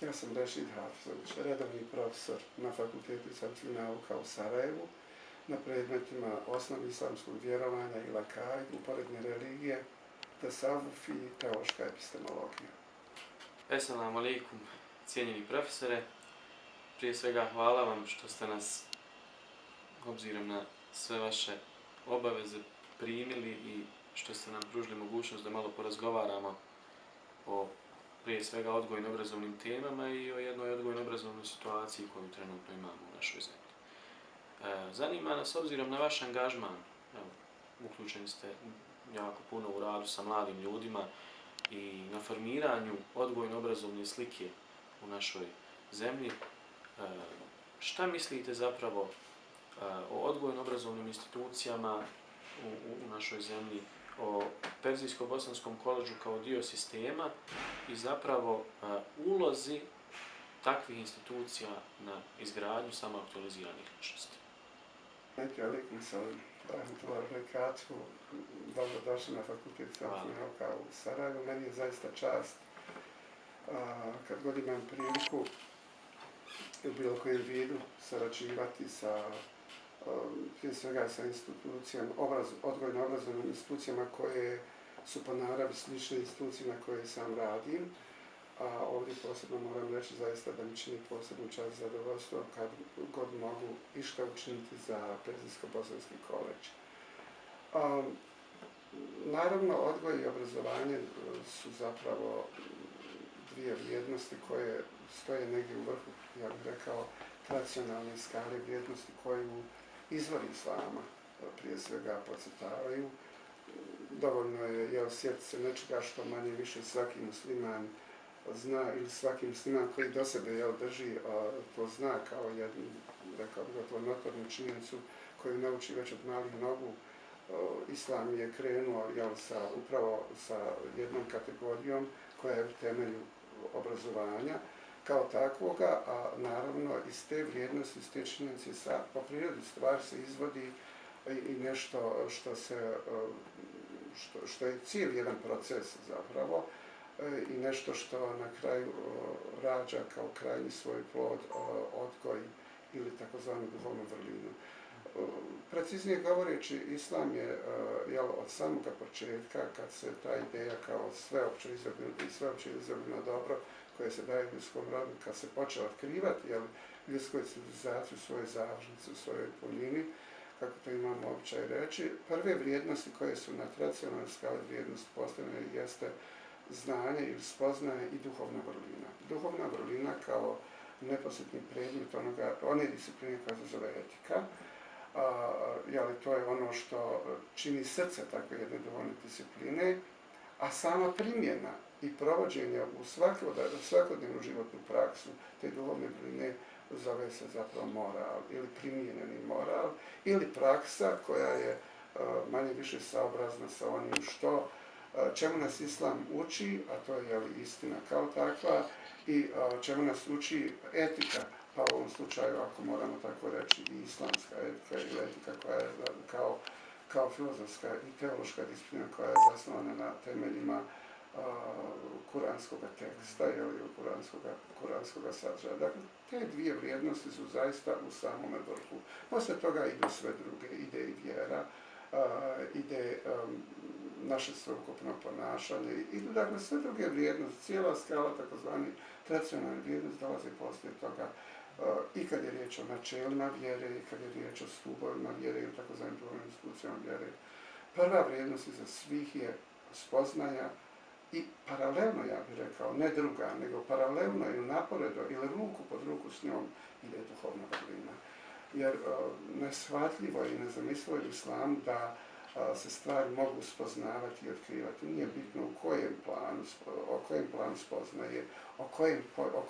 Ja sam Rešid Hafizović, redovni profesor na Fakultetu islamskih nauka u Sarajevu na predmetima osnovi islamskog vjerovanja i lakaid, uporedne religije, tasavvuf i teološka epistemologija. Assalamu alaikum, cijenjeni profesore. Prije svega hvala vam što ste nas, obzirom na sve vaše obaveze, primili i što ste nam pružili mogućnost da malo porazgovaramo o prije svega odgojno-obrazovnim temama i o jednoj odgojno-obrazovnoj situaciji koju trenutno imamo u našoj zemlji. Zanima nas, obzirom na vaš angažman, uključeni ste jako puno u radu sa mladim ljudima i na formiranju odgojno-obrazovne slike u našoj zemlji, šta mislite zapravo o odgojno-obrazovnim institucijama u našoj zemlji, o Perzijsko-bosanskom koledžu kao dio sistema i zapravo ulozi takvih institucija na izgradnju samoaktualiziranih ličnosti? Alaikum salam, rahmatullahi wa barakatuh. Dobrodošli na Fakultet islamskih nauka u Sarajevu. Meni je zaista čast kad god imam priliku u bilo kojem vidu sarađivati sa prije svega sa institucijama, odgojno-obrazovnim institucijama koje su po naravi slične institucije na koje sam radim. A ovdje posebno moram reći zaista da mi čini posebnu čast i zadovoljstvo kad god mogu išta učiniti za Perzijsko-bosanski koledž. Naravno, odgoj i obrazovanje su zapravo dvije vrijednosti koje stoje negdje u vrhu, ja bih rekao, tradicionalne skale vrijednosti koju izvori islama prije svega podcrtavaju. Dovoljno je sjetiti se nečega što manje više svaki musliman zna ili svaki musliman koji do sebe drži to zna kao jednu, rekao bih, gotovo notornu činjenicu koju nauči već od malih nogu. Islam je krenuo upravo sa jednom kategorijom koja je u temelju obrazovanja kao takvoga, a naravno iz te vrijednosti, iz te činjenice po prirodi stvari se izvodi i nešto što je cijeli jedan proces zapravo i nešto što na kraju rađa kao krajnji svoj plod odgoj ili takozvanu duhovnu vrlinu. Preciznije govoreći, islam je od samoga početka, kad se ta ideja kao sveopće izobilno dobro koje se daje ljudskom rodu, kad se počeo otkrivati ljudskoj civilizaciji u svojoj završnici, u svojoj punini, kako to imamo običaj reći, prve vrijednosti koje su na tradicionalnoj skali vrijednosti postavljene jeste znanje ili spoznaje i duhovna vrlina. Duhovna vrlina kao neposredni predmet one discipline koja se zove etika, to je ono što čini srce takve jedne duhovne discipline, a sama primjena i provođenje u svakodnevnu životnu praksu te duhovne vrline zove se zapravo moral ili primijenjeni moral ili praksa koja je manje više saobrazna sa onim čemu nas islam uči, a to je istina kao takva, i čemu nas uči etika, pa u ovom slučaju, ako moramo tako reći, i islamska etika ili etika koja je kao filozofska i teološka disciplina koja je zasnovana na temeljima kuranskog teksta ili kuranskog sadržaja. Dakle, te dvije vrijednosti su zaista u samome vrhu. Poslije toga idu sve druge, ide i vjera, ide naše sveukupno ponašanje, idu dakle sve druge vrijednosti, cijela skala takozvani tradicionalne vrijednosti dolaze poslije toga i kad je riječ o načelima vjere, i kad je riječ o stubovima vjere ili takozvanim duhovnim institucijama vjere. Prva vrijednost iza svih je spoznaja i paralelno, ja bih rekao, ne druga, nego paralelno ili naporedo ili ruku pod ruku s njom ide duhovna vrlina. Jer neshvatljivo je i nezamislivo je u islamu da se stvari mogu spoznavati i otkrivati. Nije bitno o kojem planu spoznaje, o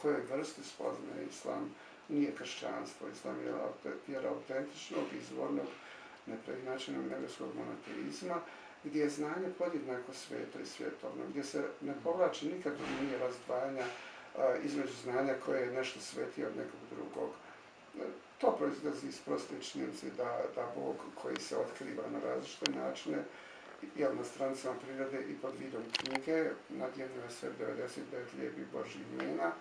kojoj vrsti spoznaje islam. Nije kršćanstvo. Islam je vjera autentičnog, izvornog, nepreinačenog nebeskog monoteizma, gdje je znanje podjednako sveto i svjetovno, gdje se ne povlači nikad linije razdvajanja između znanja koje je nešto svetije od nekog drugog. To proizlazi iz proste činjenice da Bog koji se otkriva na različite načine, na stranicama prirode i pod vidom knjige, nadjenjuje sve 99 lijepih Božjih imena,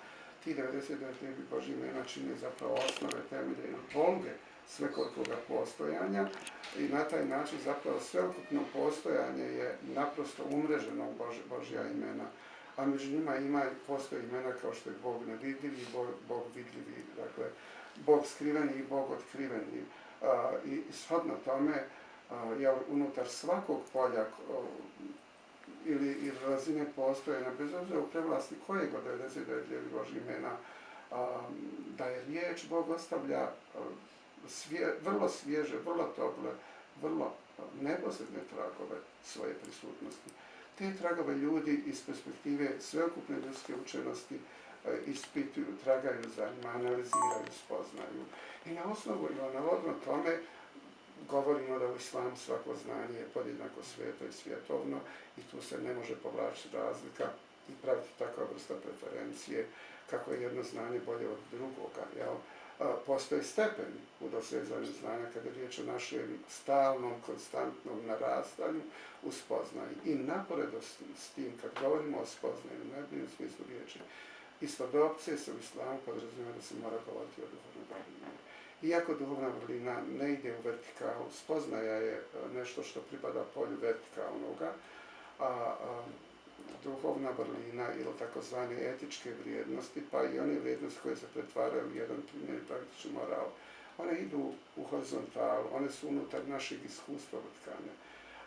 ti 99 lijepih Božjih imena čine zapravo osnove, temelje ili poluge svekolikoga postojanja i na taj način zapravo sveukupno postojanje je naprosto umreženo u Božja imena. A među njima postoje imena kao što je Bog nevidljivi, Bog vidljivi, dakle, Bog skriveni i Bog otkriveni. I shodno tome, unutar svakog polja ili razine postojanja, bez obzira u prevlasti kojeg od 99 lijepih Božjih imena da je riječ, Bog ostavlja vrlo svježe, vrlo tople, vrlo neposredne tragove svoje prisutnosti. Te tragove ljudi iz perspektive sveukupne ljudske učenosti ispituju, tragaju za njima, analiziraju, spoznaju. I na osnovu i analogno tome govorimo da u islamu svako znanje je podjednako sveto i svjetovno i tu se ne može povlačiti razlika i praviti takva vrsta preferencije kako je jedno znanje bolje od drugoga. Jel? Postoje stepeni u dosezanju znanja kada je riječ o našem stalnom, konstantnom narastanju u spoznaju. I naporedo s tim, kad govorimo o spoznaju, u najboljem smislu riječi, istodobce se u islamu podrazumijeva da se mora govoriti o duhovnoj vrlini. Iako duhovna vrlina ne ide u vertikalu, spoznaja je nešto što pripada polju vertikalnoga, a duhovna vrlina ili takozvane etičke vrijednosti, pa i one vrijednosti koje se pretvaraju u jedan primjer praktični moral, one idu u horizontalu, one su unutar našeg iskustva utkane.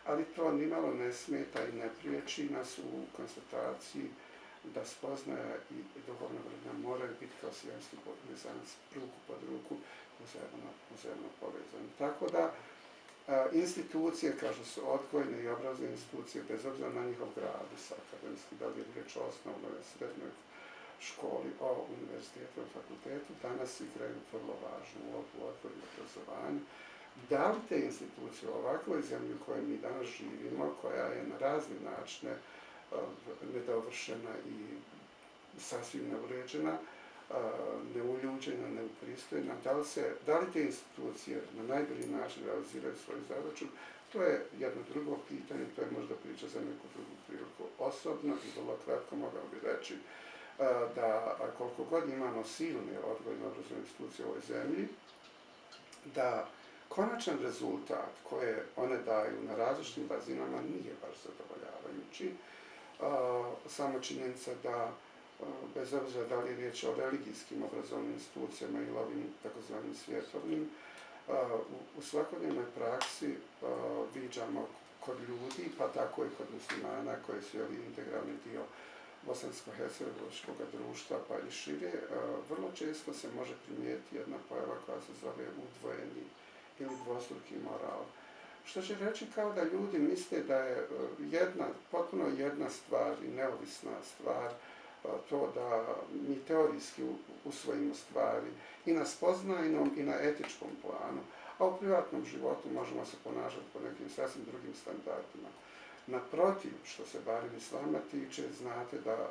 Ali to nimalo ne smeta i ne priječi nas u konstataciji da spoznaja i duhovna vrlina moraju biti kao siamski blizanac, ruku pod ruku, uzajamno povezani. Tako da, institucije, kažu su odgojne i obrazovne institucije, bez obzira na njihov gradus akademski, da li je riječ o osnovnoj, srednjoj školi, o univerzitetu i fakultetu, danas igraju vrlo važnu ulogu u odgoju i obrazovanju. Da li te institucije u ovakvoj zemlji u kojoj mi danas živimo, koja je na razne načine nedovršena i sasvim neuređena, neuljuđena, neupristojena, da li te institucije na najbolji način realiziraju svoju zadaću, to je jedno drugo pitanje, to je možda priča za neku drugu priliku. Osobno i vrlo kratko mogao bi reći da koliko god imamo silne odgojne obrazovne institucije u ovoj zemlji, da konačan rezultat koje one daju na različitim razinama nije baš zadovoljavajući. Samo činjenica da bez obzira da li je riječ o religijskim obrazovnim institucijama ili ovim takozvanim svjetovnim, u svakodnevnoj praksi viđamo kod ljudi, pa tako i kod muslimana koji su integralni dio bosansko-hercegovačkog društva pa i šire, vrlo često se može primijetiti jedna pojava koja se zove udvojeni ili dvostruki moral. Što će reći kao da ljudi misle da je potpuno jedna stvar i neovisna stvar to da mi teorijski usvojimo stvari i na spoznajnom i na etičkom planu, a u privatnom životu možemo se ponašati po nekim sasvim drugim standardima. Naprotiv, što se barem islama tiče, znate da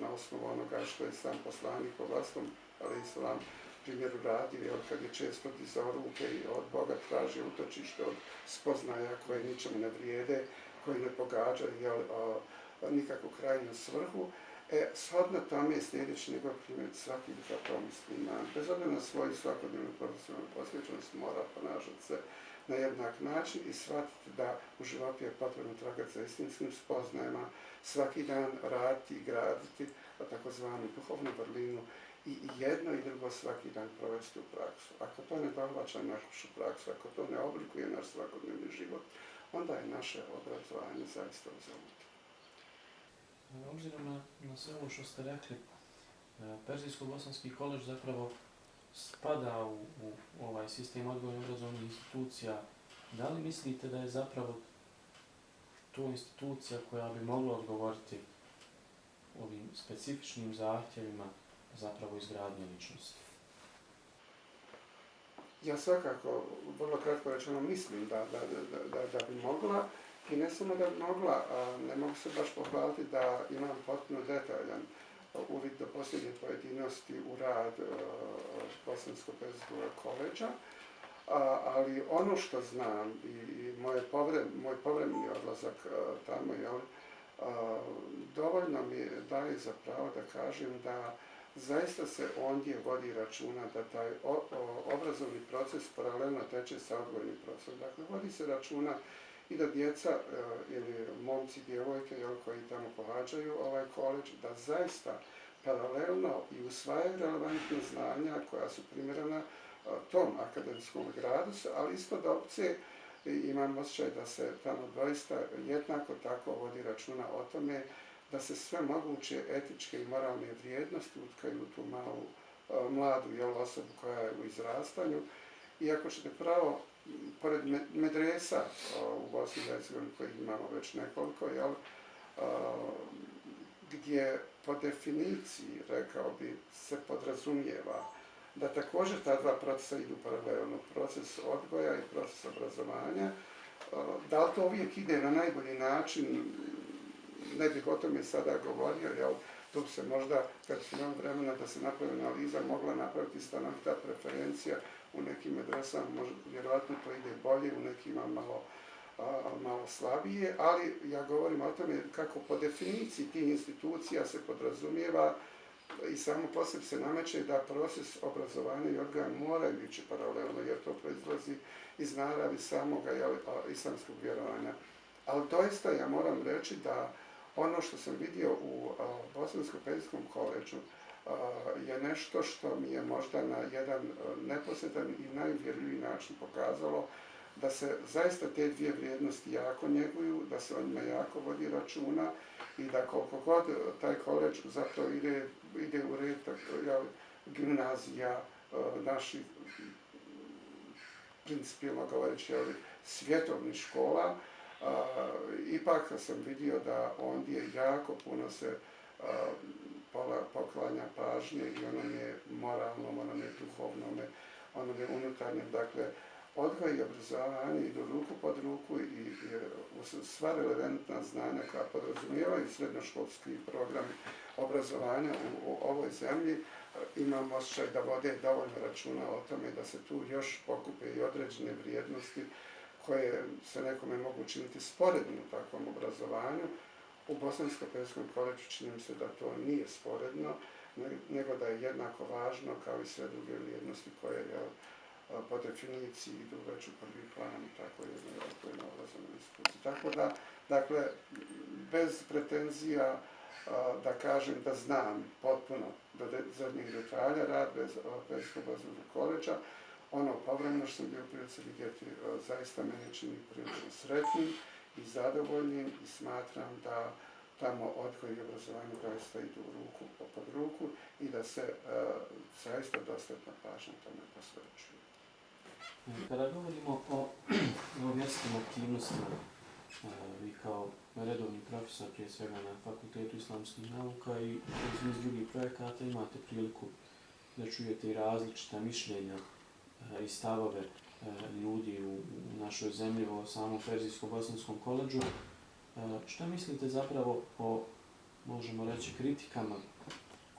na osnovu onoga što je sam poslanik po vlastnom, ali islam primjeru radio, kad je često dizao ruke i od Boga tražio utočište od spoznaja koje ničemu ne vrijede, koje ne pogađaju nikakvu krajnju svrhu. Shodno tome, sljedeći njegov primjer, svaki bi zapravo musliman, bez obzira na svoju svakodnevnu profesionalnu posvećenost, mora ponašati se na jednak način i shvatiti da u životu je potrebno tragati za istinskim spoznajama, svaki dan raditi i graditi takozvanu duhovnu vrlinu i jedno i drugo svaki dan provesti u praksu. Ako to ne dohvaća našu praksu, ako to ne oblikuje naš svakodnevni život, onda je naše obrazovanje zaista uzaluto. Obzirom na sve ovo što ste rekli, Perzijsko-bosanski koledž zapravo spada u ovaj sistem odgojno obrazovnih institucija. Da li mislite da je zapravo to institucija koja bi mogla odgovoriti ovim specifičnim zahtjevima zapravo izgradnje ličnosti? Ja svakako, vrlo kratko rečeno, mislim da bi mogla i ne samo da bi mogla, ne mogu se baš pohvaliti da imam potpuno detaljan uvid do posljednje pojedinosti u rad Bosansko-perzijskog koledža, ali ono što znam i moj povremeni odlazak tamo, dovoljno mi daje za pravo da kažem da zaista se ondje vodi računa da taj obrazovni proces paralelno teče sa odgojnim procesom. Dakle, vodi se računa i da djeca ili momci i djevojke koji tamo pohađaju ovaj koledž, da zaista paralelno i usvajaju relevantna znanja koja su primjerena tom akademskom gradu, ali istodobce imam osjećaj da se tamo doista jednako tako vodi računa o tome da se sve moguće etičke i moralne vrijednosti utkaju u tu mladu osobu koja je u izrastanju. I ako ćete pravo, pored medresa u Bosni i Hercegovini, kojih imamo već nekoliko, gdje po definiciji, rekao bi, se podrazumijeva da također ta dva procesa idu paralelno, proces odgoja i proces obrazovanja. Da li to uvijek ide na najbolji način, ne bih o tome sada govorio, tu se možda, kad su imali vremena da se napravi analiza, mogla napraviti stanovita preferencija u nekim medresama, vjerojatno to ide bolje, u nekima malo slabije, ali ja govorim o tome kako po definiciji tih institucija se podrazumijeva i samo po sebi se nameće da proces obrazovanja i odgoja moraju ići paralelno, jer to proizlazi iz naravi samoga islamskog vjerovanja. Ali doista ja moram reći da ono što sam vidio u Bosansko-Perzijskom koledžu je nešto što mi je možda na jedan neposredan i najuvjerljiviji način pokazalo da se zaista te dvije vrijednosti jako njeguju, da se o njima jako vodi računa i da koliko god taj koledž zapravo ide u red gimnazija naših, principijelno govoreći, svjetovnih škola, ipak sam vidio da ondje jako puno se poklanja pažnje i onome moralnom, onome duhovnome, onome unutarnjem. Dakle, odgoj i obrazovanje idu ruku pod ruku i sva relevantna znanja koja podrazumijevaju srednjoškolski programi obrazovanja u ovoj zemlji, imam osjećaj da vode dovoljno računa o tome da se tu još pokupe i određene vrijednosti koje se nekome mogu činiti sporedno u takvom obrazovanju. U Bosansko-Perzijskom koledžu čini mi se da to nije sporedno, nego da je jednako važno kao i sve druge vrijednosti koje po definiciji idu već u prvi plan u takvoj jednoj obrazovnoj instituciji. Tako da, dakle, bez pretenzija da kažem da znam potpuno do zadnjih detalja rad Perzijsko-Bosanskog koledža, ono povremeno što sam bio u prilici vidjeti, zaista mene čini prilično sretnim i zadovoljnim i smatram da tamo odgoj i obrazovanje doista idu ruku pod ruku i da se zaista dostatna pažnja tome posvećuje. Kada govorimo o vjerskim aktivnostima, vi kao redovni profesor prije svega na Fakultetu islamskih nauka i kroz niz drugih projekata imate priliku da čujete i različita mišljenja i stavove ljudi u našoj zemlji o samom Perzijsko-bosanskom koledžu. Šta mislite zapravo o, možemo reći, kritikama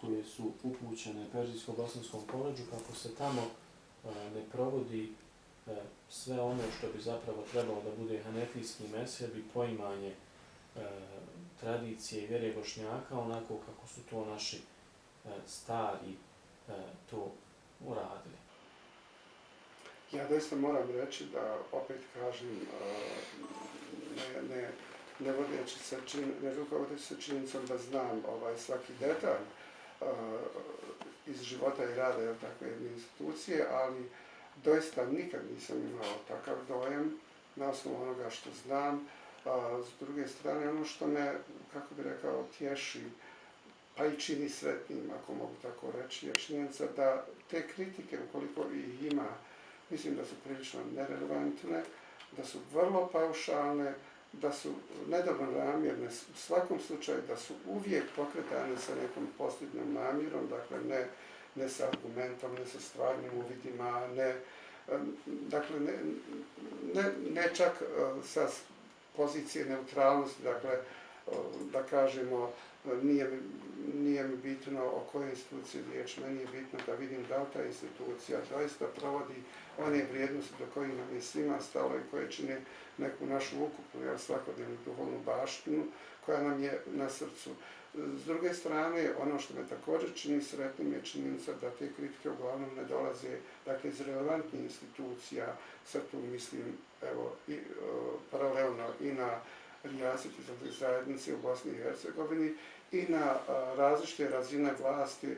koje su upućene Perzijsko-bosanskom koledžu, kako se tamo ne provodi sve ono što bi zapravo trebalo da bude hanefijski mezheb i poimanje tradicije i vjere Bošnjaka, onako kako su to naši stari to uradili? Ja doista moram reći da, opet kažem, ne rukovodeći se činjenicom da znam svaki detalj iz života i rada takve jedne institucije, ali doista nikad nisam imao takav dojam na osnovu onoga što znam. S druge strane, ono što me, kako bi rekao, tješi, pa i čini sretnim, ako mogu tako reći, je činjenica da te kritike, ukoliko ih ima, mislim da su prilično nerelevantne, da su vrlo paušalne, da su nedobronamjerne, u svakom slučaju da su uvijek pokretane sa nekom posljednjom namjerom, dakle ne sa argumentom, ne sa stvarnim uvidima, ne čak sa pozicije neutralnosti, dakle da kažemo nije mi bitno o kojoj instituciji riječ, meni je bitno da vidim da li ta institucija doista provodi one vrijednosti do kojih nam je svima stalo i koje čine neku našu ukupnu svakodnevnu duhovnu baštinu koja nam je na srcu. S druge strane, ono što me također čini sretnim je činjenica da te kritike uglavnom ne dolaze dakle, iz relevantnih institucija, sad tu mislim evo, paralelno i na rijaset islamske zajednice u Bosni i Hercegovini i na različite razine vlasti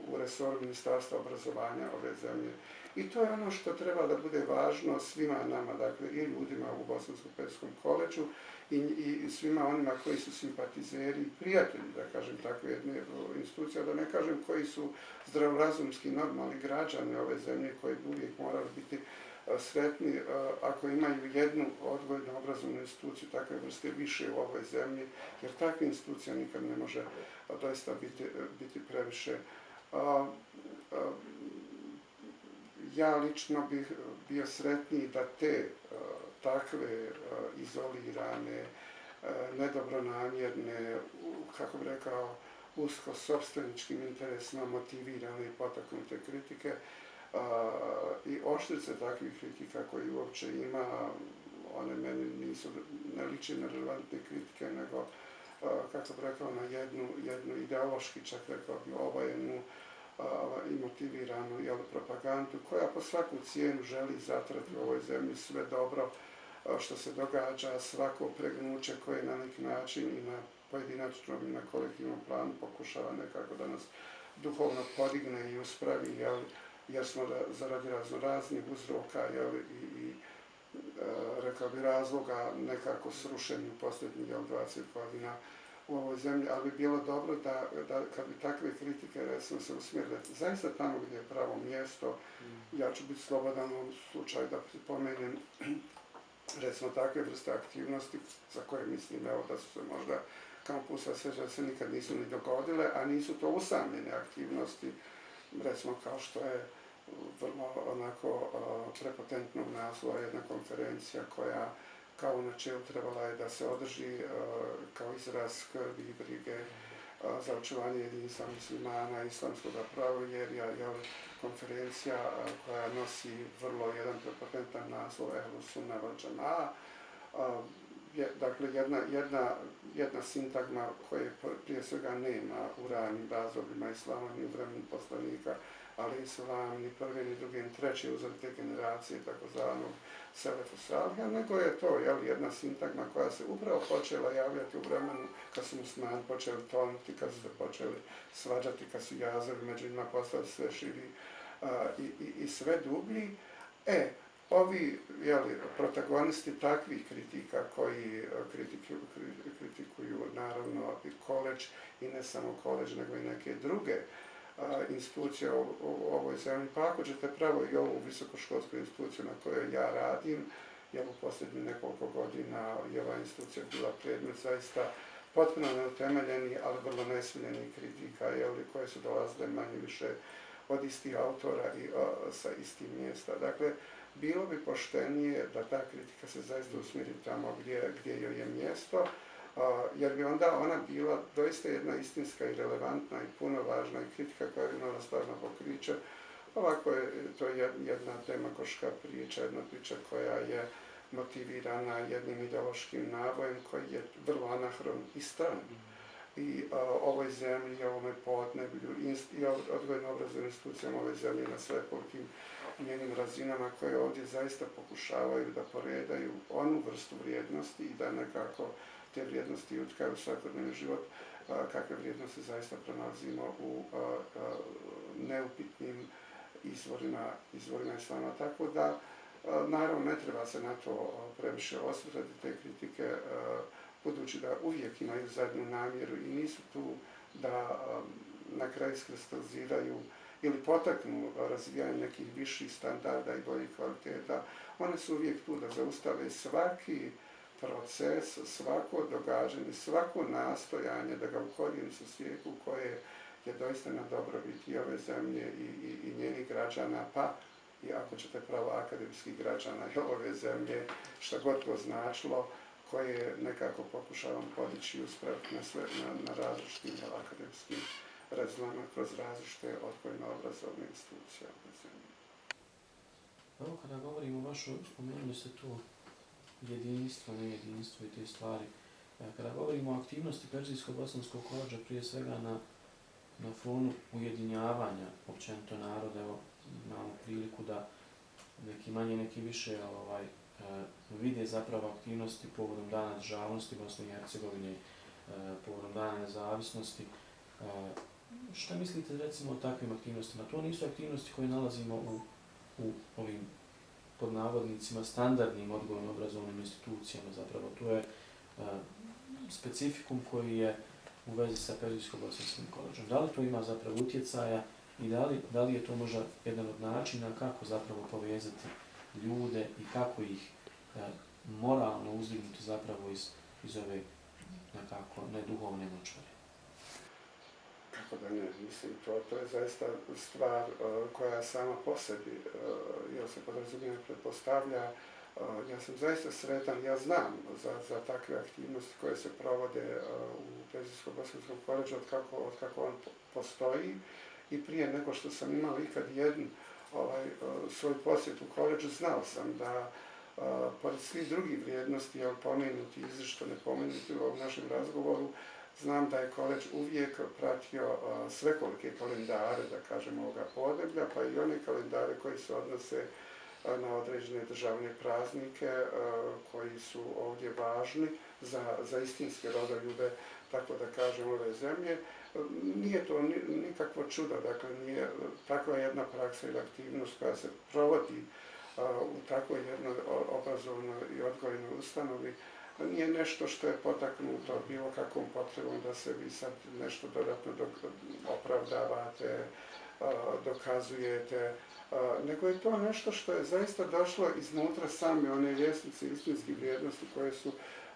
u resoru Ministarstva obrazovanja ove zemlje. I to je ono što treba da bude važno svima nama, dakle i ljudima u Bosansko-Pećskom koledžu i svima onima koji su simpatizeri i prijatelji, da kažem, takve jedne institucije, da ne kažem koji su zdravorazumski normalni građani ove zemlje koji uvijek moraju biti sretni ako imaju jednu odgojno obrazovnu instituciju takve vrste više u ovoj zemlji, jer takva institucija nikad ne može doista biti previše. Ja lično bih bio sretniji da te takve izolirane, nedobronamjerne, kako bih rekao, usko sopstveničkim interesima motivirane i potaknute kritike i oštrice takvih kritika koji uopće ima, one meni ne liče na relevantne kritike, nego, kako bih rekao, na jednu ideološki, čak rekao bi, obojenu i motiviranu propagandu koja po svaku cijenu želi zatrati u ovoj zemlji sve dobro što se događa, svako pregnuće koje na neki način i na pojedinačnom i na kolektivnom planu pokušava nekako da nas duhovno podigne i uspravi, jer smo zaradi raznih uzroka i rekao bi razloga nekako srušeni u posljednjih 20 godina u ovoj zemlji, ali bi bilo dobro da kad bi takve kritike recimo se usmjerile zaista tamo gdje je pravo mjesto, ja ću biti slobodan u ovom slučaju da pripomenem recimo takve vrste aktivnosti za koje mislim evo, da su se možda kampusa sveđa se nikad nisu ni dogodile, a nisu to usamljene aktivnosti, recimo kao što je vrlo onako prepotentnog naslova jedna konferencija koja kao u načelu trebala je da se održi kao izraz skrbi i brige za očuvanje jedinstva muslimana, islamskog pravovjerja, konferencija koja nosi vrlo jedan prepotentan naslov Ehlu Sunna vel Džemaa. Dakle, jedna sintagma koje prije svega nema u ranim razdobljima islama ni u vremenu poslanika, ali islam ni prve, ni druge, ni treće uzorite generacije takozvanog Selefu Saliha, nego je to jedna sintagma koja se upravo počela javljati u vremenu kad su muslimani počeli tonuti, kad su se počeli svađati, kad su jazovi među njima postali sve širi i sve dublji. Ovi protagonisti takvih kritika koji kritikuju naravno i koledž i ne samo koledž nego i neke druge institucije u ovoj zemlji, pa ako ćete pravo i ovu visokoškolsku instituciju na kojoj ja radim, jer u posljednjih nekoliko godina je ova institucija bila predmet zaista potpuno neutemeljeni, ali vrlo nesmiljeni kritika, koje su dolazile manje više od istih autora i sa istih mjesta. Dakle, bilo bi poštenije da ta kritika se zaista usmjeri tamo gdje joj je mjesto, jer bi onda ona bila doista jedna istinska i relevantna i puno važna i kritika koja bi imala stvarno pokriće. Ovako je to jedna demagoška priča, jedna priča koja je motivirana jednim ideološkim nabojem koji je vrlo anahron i stran. I ovoj zemlji, ovome podneblju i odgojno-obrazovnim institucijama ove zemlje na svekolikim njenim razinama koje ovdje zaista pokušavaju da poredaju onu vrstu vrijednosti i da nekako te vrijednosti utkaju u svakodnevni život, kakve vrijednosti zaista pronalazimo u neupitnim izvorima islama. Tako da, naravno, ne treba se na to previše osvrtati, te kritike, budući da uvijek imaju zadnju namjeru i nisu tu da na kraju iskristaliziraju ili potaknu razvijanje nekih viših standarda i boljih kvaliteta. One su uvijek tu da zaustave svaki proces, svako događanje, svako nastojanje da ga u korijenu sasjeku koje je doista na dobrobit i ove zemlje i njenih građana, pa i ako ćete pravo akademskih građana i ove zemlje, šta god to značilo, koje nekako pokušavam podići i uspraviti na različitim akademskim razinama kroz različite odgojno-obrazovne institucije ove zemlje. Evo kada govorimo o vašoj, spomenuli ste tu jedinstvo, nejedinstvo i te stvari. Kada govorimo o aktivnosti Perzijsko-bosanskog koledža, prije svega na fonu ujedinjavanja općenito naroda, evo, imamo priliku da neki manje, neki više vide zapravo aktivnosti povodom Dana državnosti Bosne i Hercegovine, povodom Dana nezavisnosti. Šta mislite recimo o takvim aktivnostima? To nisu aktivnosti koje nalazimo u ovim pod navodnicima standardnim odgojno-obrazovnim institucijama, zapravo to je specifikum koji je u vezi sa Perzijsko-bosanskim koledžom. Da li to ima zapravo utjecaja i da li je to možda jedan od načina kako zapravo povezati ljude i kako ih moralno uzdignuti zapravo iz ove nekako neduhovne močvare? Kako da ne, mislim, to je zaista stvar koja sama po sebi, jer se podrazumijeva pretpostavlja. Ja sam zaista sretan, ja znam za takve aktivnosti koje se provode u Perzijsko-bosanskom koledžu od kako on postoji i prije nego što sam imao ikad jednu svoj posjet u koledžu, znao sam da pored svih drugih vrijednosti, pomenuti, izričito ne pomenuti u ovom našem razgovoru, znam da je koledž uvijek pratio svekolike kalendare, da kažem, ovoga podneblja, pa i one kalendare koji se odnose na određene državne praznike koji su ovdje važni za istinske rodoljube, tako da kažem, ove zemlje. Nije to nikakvo čudo, dakle nije takva jedna praksa ili aktivnost koja se provodi u takvoj jednoj obrazovnoj i odgojnoj ustanovi, nije nešto što je potaknuto bilo kakvom potrebom da se vi sad nešto dodatno opravdavate, dokazujete, nego je to nešto što je zaista došlo iznutra same one ljestvice istinskih vrijednosti koje su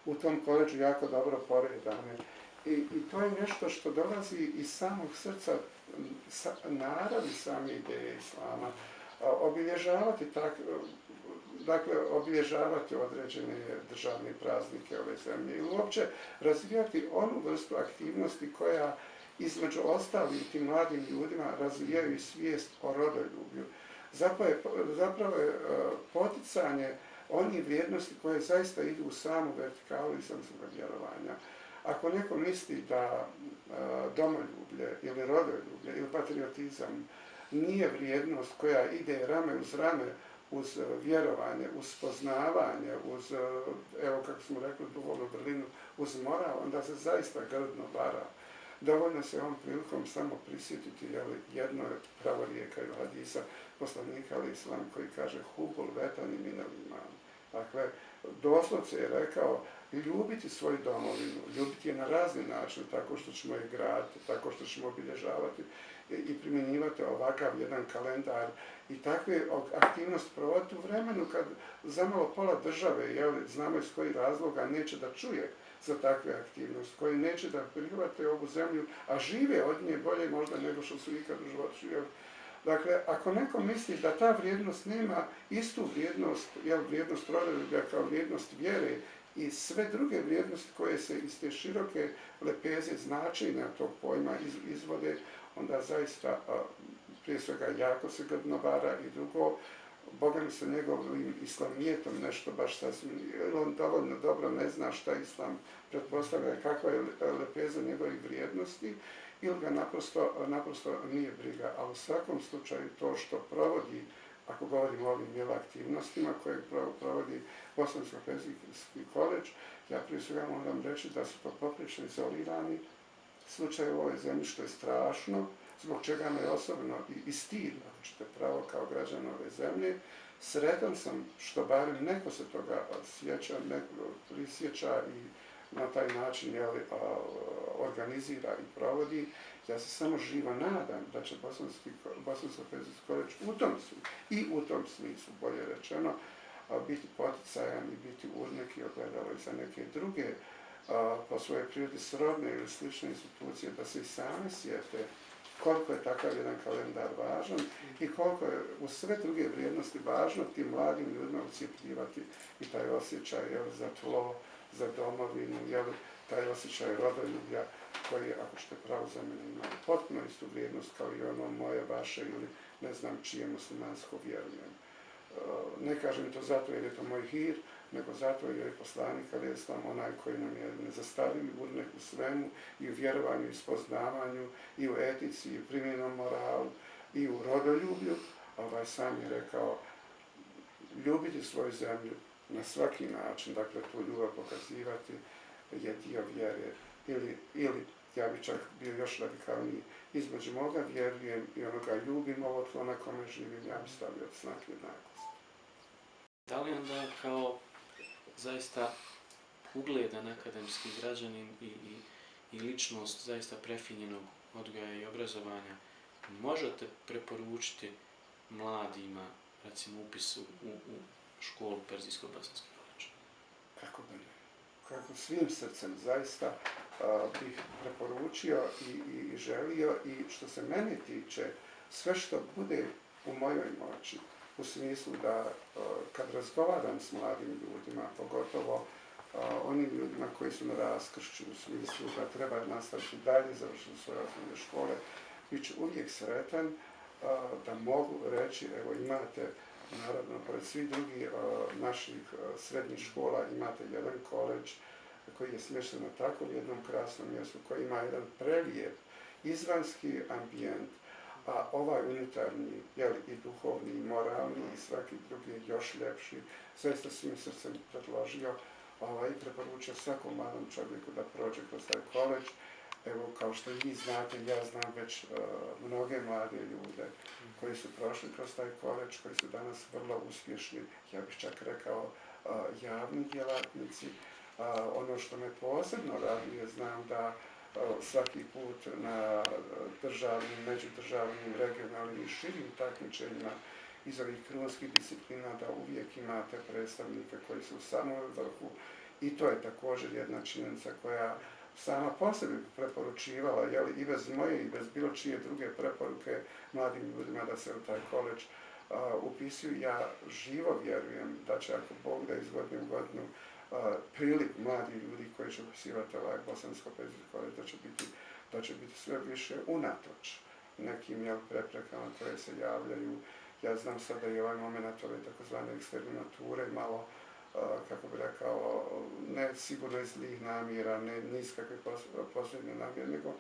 u tom koledžu jako dobro poredane. I to je nešto što dolazi iz samog srca naravi same ideje islama. Obilježavati određene državne praznike ove zemlje ili uopće razvijati onu vrstu aktivnosti koja između ostalih tim mladim ljudima razvijaju i svijest o rodoljublju. Zapravo je poticanje onih vrijednosti koje zaista idu u samu vertikalu islamskog vjerovanja. Ako neko misli da domoljublje ili rodoljublje ili patriotizam nije vrijednost koja ide rame uz vjerovanje, uz poznavanje, uz, evo kako smo rekli, duhovnu vrlinu, uz moral, onda se zaista grdno vara. Dovoljno se ovom prilikom samo prisjetiti jedno pravorijeka ili hadisa poslanika alejhi selam koji kaže hubul vetani minel iman. Dakle, doslovce je rekao ljubiti svoju domovinu, ljubiti je na razni način, tako što ćemo je graditi, tako što ćemo obilježavati i primjenjivati ovakav jedan kalendar i takve aktivnosti provoditi u vremenu kad zamalo pola države, znamo iz kojih razloga, neće da čuje za takve aktivnosti, koji neće da prihvate ovu zemlju, a žive od nje bolje možda nego što su ikad u životu živjeli. Dakle, ako neko misli da ta vrijednost nema istu vrijednost, vrijednost rodoljublja kao vrijednost vjere i sve druge vrijednosti koje se iz te široke lepeze značenja tog pojma izvode, onda zaista prije svega jako se grdno vara i drugo, Boga mi sa njegovim islamijetom nešto baš sasvim, on dovoljno dobro ne zna šta islam pretpostavlja, kakva je lepeza njegovih vrijednosti, ili ga naprosto nije briga. Ali u svakom slučaju to što provodi, ako govorimo o ovim aktivnostima koje provodi Bosansko-perzijski koledž, ja prije svega moram reći da su to poprično izolirani slučaj u ovoj zemlji, što je strašno, zbog čega me osobno i stid, ako ćete pravo kao građan ove zemlje. Sretan sam što barem neko se toga sjeća, neko prisjeća i na taj način organizira i provodi. Ja se samo živo nadam da će Bosansko-perzijski koledž u tom smislu, bolje rečeno, biti poticajan i biti uznik i ogledalo i za neke druge po svojoj prirodi srodne ili slične institucije, da se i same sjete koliko je takav jedan kalendar važan i koliko je u sve druge vrijednosti važno tim mladim ljudima ucijepljivati i taj osjećaj za tlo, za domovinu, taj osjećaj rodoljublja koji, ako ćete pravo za mene, ima potpuno istu vrijednost kao i ono moje, vaše ili ne znam čije muslimansko vjerujem. Ne kažem to zato jer je to moj hir, nego zato jer je poslanik alaihis salam onaj koji nam je nezastavivi urnek u svemu, i u vjerovanju, i spoznavanju, i u etici, i u primjenom moralu, i u rodoljublju. Sam je rekao, ljubiti svoju zemlju na svaki način, dakle tu ljubav pokazivati je dio vjere, ili ja bi čak bio još radikalniji, između moga vjerujem i onoga ljubim ovo tlo na kome živim, ja bi stavio znak jednakosti. Da li onda kao zaista ugledan akademski građanin i ličnost zaista prefinjenog odgoja i obrazovanja možete preporučiti mladima, recimo, upis u školu Perzijsko-bosanski koledž? Kako da ne? Kako svim srcem zaista bih preporučio i želio, i što se mene tiče, sve što bude u mojoj moći, u smislu da kad razgovaram s mladim ljudima, pogotovo onim ljudima koji su na raskršću, u smislu da treba nastaviti dalje, završiti svoje osnovne škole, bit ću uvijek sretan da mogu reći, evo imate, naravno, pored svih drugih naših srednjih škola, imate jedan koledž koji je smješten na takvom jednom krasnom mjestu, koji ima jedan prelijep izvanjski ambijent, a ovaj unutarnji, i duhovni, i moralni, i svaki drugi je još ljepši. Zaista svim srcem predložio i preporučio svakom mladom čovjeku da prođe kroz taj koledž. Evo, kao što i vi znate, ja znam već mnoge mlade ljude koji su prošli kroz taj koledž, koji su danas vrlo uspješni, ja bih čak rekao javni djelatnici. Ono što me posebno raduje, znam da svaki put na državnim, međudržavnim, regionalnim i širim takmičenjima iz ovih krunskih disciplina da uvijek imate predstavnike koji su u samom vrhu, i to je također jedna činjenica koja sama po sebi preporučivala, i bez moje i bez bilo čije druge preporuke mladim ljudima da se u taj koledž upisuju. Ja živo vjerujem da će, ako Bog da, iz godine u godinu priliv mladih ljudi koji će upisivati ovaj bosansko-perzijski koledž, da će biti sve više unatoč nekim preprekama koje se javljaju. Ja znam sada i ovaj moment ove takozvane eksterne mature malo, kako bi rekao, ne sigurno iz zlih namjera, ne niz kakve posljednje namjere, nego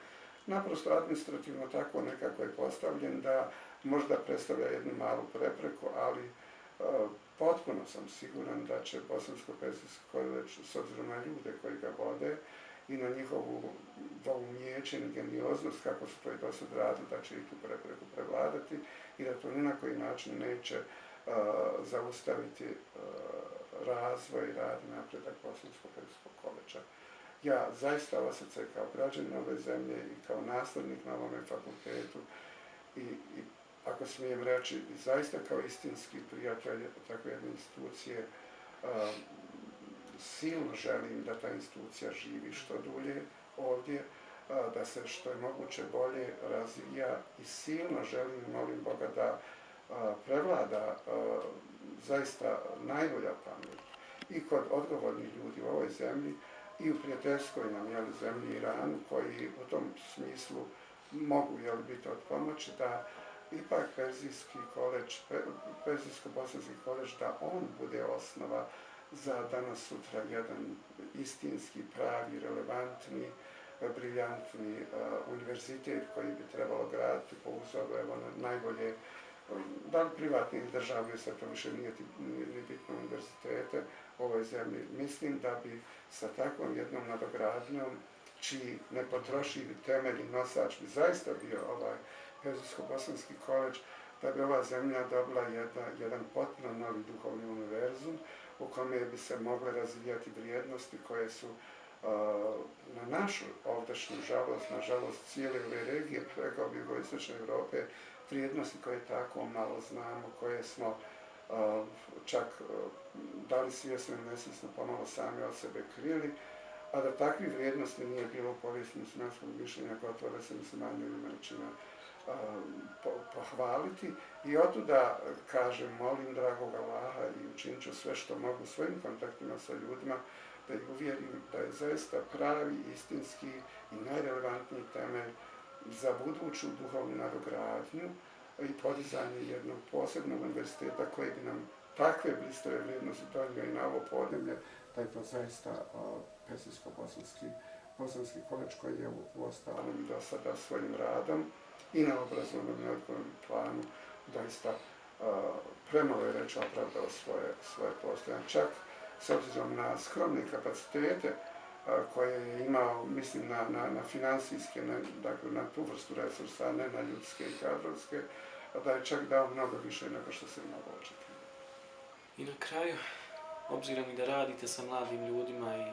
naprosto administrativno tako nekako je postavljen da možda predstavlja jednu malu prepreku, ali potpuno sam siguran da će bosansko-perzijski koledž, s obzirom na ljude koji ga vode i na njihovu umijeće i genioznost, kako su to i dosad radili, da će i tu prepreku prevladati i da to ni na koji način neće zaustaviti razvoj i rad i napredak bosansko-perzijskog koledža. Ja zaista ovo srce kao građanin ove zemlje i kao nastavnik na ovome fakultetu i ako smijem reći, zaista kao istinski prijatelj takve jedne institucije, silno želim da ta institucija živi što dulje ovdje, da se što je moguće bolje razvija, i silno želim i molim Boga da prevlada zaista najbolja pamet i kod odgovornih ljudi u ovoj zemlji i u prijateljskoj nam zemlji Iranu, koji u tom smislu mogu biti od pomoći, da ipak Perzijsko-bosanski koledž, da on bude osnova za danas sutra jedan istinski, pravi, relevantni, briljantni univerzitet koji bi trebalo graditi po uzoru na najbolje, da li privatni ili državni, sve to više nije bitno, univerzitete u ovoj zemlji. Mislim da bi sa takvom jednom nadogradnjom, čiji nepotrošivi temelj i nosač bi zaista bio ovaj Perzijsko-bosanski koledž, da bi ova zemlja dobila jedan potpuno novi duhovni univerzum u kome bi se mogle razvijati vrijednosti koje su na našu ovdašnju žalost, na žalost cijele ove regije, rekao bi jugoistočne Europe, vrijednosti koje tako malo znamo, koje smo čak da li svjesno ili nesvjesno pomalo sami od sebe krili, a da takvih vrijednosti nije bilo u povijesnom muslimanskog mišljenja, gotovo da se muslimani ili većina pohvaliti. I otuda, kažem, molim dragog Allaha i učinit ću sve što mogu svojim kontaktima sa ljudima, da ih uvjerim da je zaista pravi, istinski i najrelevantniji temelj za buduću duhovnu nadogradnju i podizanje jednog posebnog univerziteta koji bi nam takve blistave vrijednosti donio i na ovo podneblje, da je to zaista Pesijsko-bosanski koleđ koji je uostalom do sada svojim radom i na obrazovnom i odgojnom planu doista premalo je reći opravdao svoje postojanje. Čak s obzirom na skromne kapacitete koje je imao, mislim, na financijske, dakle na tu vrstu resursa, a ne na ljudske i kadrovske, da je čak dao mnogo više nego što se moglo očekivati. I na kraju, obzirom i da radite sa mladim ljudima i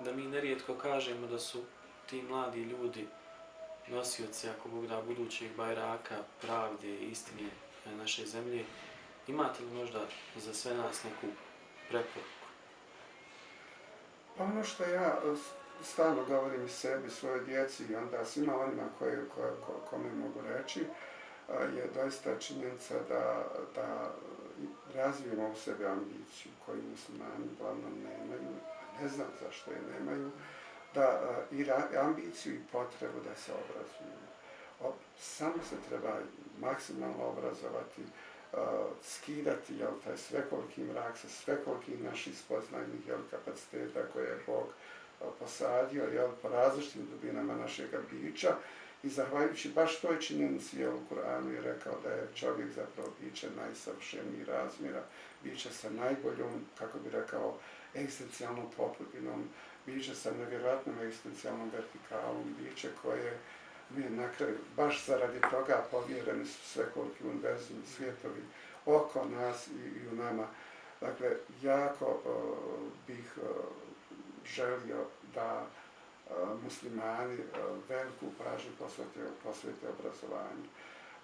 da mi nerijetko kažemo da su ti mladi ljudi nosioci, ako Bog da, budućeg bajraka, pravde i istine naše zemlje, imate li možda za sve nas neku preporuku? Pa ono što ja stalno govorim i sebi, svojoj djeci i onda svima onima kome mogu reći, je doista činjenica da razvijemo u sebi ambiciju koju muslimani uglavnom nemaju, ne znam zašto je nemaju, da i ambiciju i potrebu da se obrazuju. Samo se treba maksimalno obrazovati, skidati taj svekoliki mrak sa svekolikih naših spoznajnih kapaciteta koje je Bog posadio po različitim dubinama našega bića i zahvaljujući baš toj činjenici u Kur'anu je rekao da je čovjek zapravo biće najsavršenijih razmjera, biće sa najboljom, kako bi rekao, egzistencijalnom popupinom, biće sa nevjerojatnom egzistencijalnom vertikalom, biće koje mi na kraju, baš zaradi toga povjereni su svekoliki univerzumi, svijetovi oko nas i u nama. Dakle, jako bih želio da muslimani veliku pažnju posvete obrazovanju,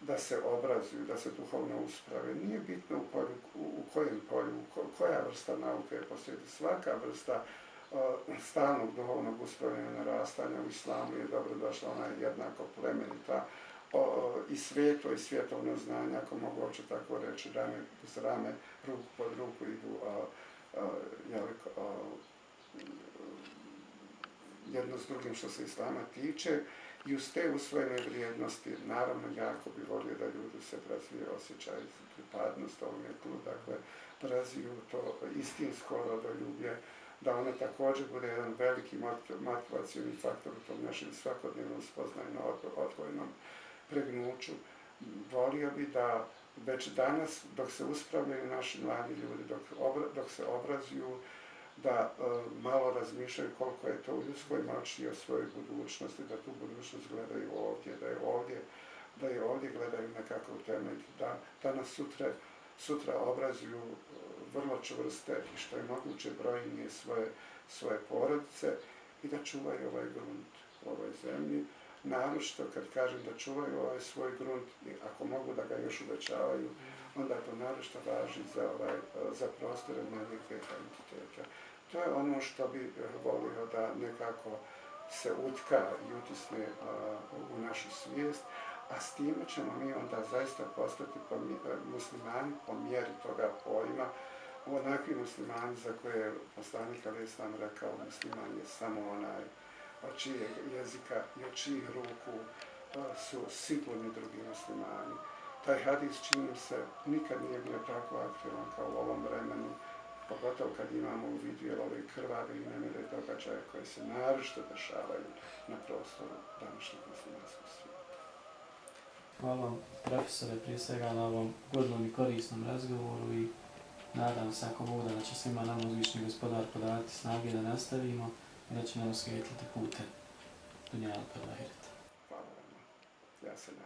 da se obrazuju, da se duhovno usprave. Nije bitno u kojem polju, koja vrsta nauke je posveti. Svaka vrsta stalnog duhovnog uspravljanja narastanja u islamu je dobrodošla, ona je jednako plemenita i svijetlo i svjetovno znanje, ako mogu uopće tako reći, rame uz rame, ruku pod ruku idu jedno s drugim što se islama tiče i uz te usvojene vrijednosti, naravno jako bi volio da ljudi se razvije osjećaj pripadnost ovome tlu, dakle razviju to istinsko rodoljublje, da ona također bude jedan veliki motivacijni faktor u tom našem svakodnevnom spoznajno-odgojnom pregnuću. Volio bi da već danas, dok se uspravljaju naši mladi ljudi, dok se obrazuju, da malo razmišljaju koliko je to u ljudskoj moći o svojoj budućnosti, da tu budućnost gledaju ovdje, da je ovdje gledaju nekako u temelj, da nas sutra obrazuju vrlo čvrste i što je moguće brojnije svoje porodice i da čuvaju ovaj grunt u ovoj zemlji. Naročito kad kažem da čuvaju ovaj svoj grunt, ako mogu da ga još uvećavaju, onda to naročito važi za prostore manjeg identiteta. To je ono što bi volio da nekako se utka i utisne u našu svijest, a s time ćemo mi onda zaista postati muslimani po mjeri toga pojma, onakvi muslimani za koje je poslanik alejhi selam rekao, musliman je samo onaj od čijeg jezika i od čijih ruku su sigurni drugi muslimani. Taj hadis, čini se, nikad nije bio tako aktivan kao u ovom vremenu, pogotovo kad imamo u vidu ove krvave i nemire događaje koje se naročito dešavaju na prostoru današnjeg muslimanskog svijeta. Hvala vam, profesore, prije svega na ovom godnom i korisnom razgovoru i nadam se, ako Bog da će svima nam uzvišni gospodar podati snage da nastavimo i da će nam osvijetliti pute dunjalka do ahireta. Hvala vam. Ja se nadam.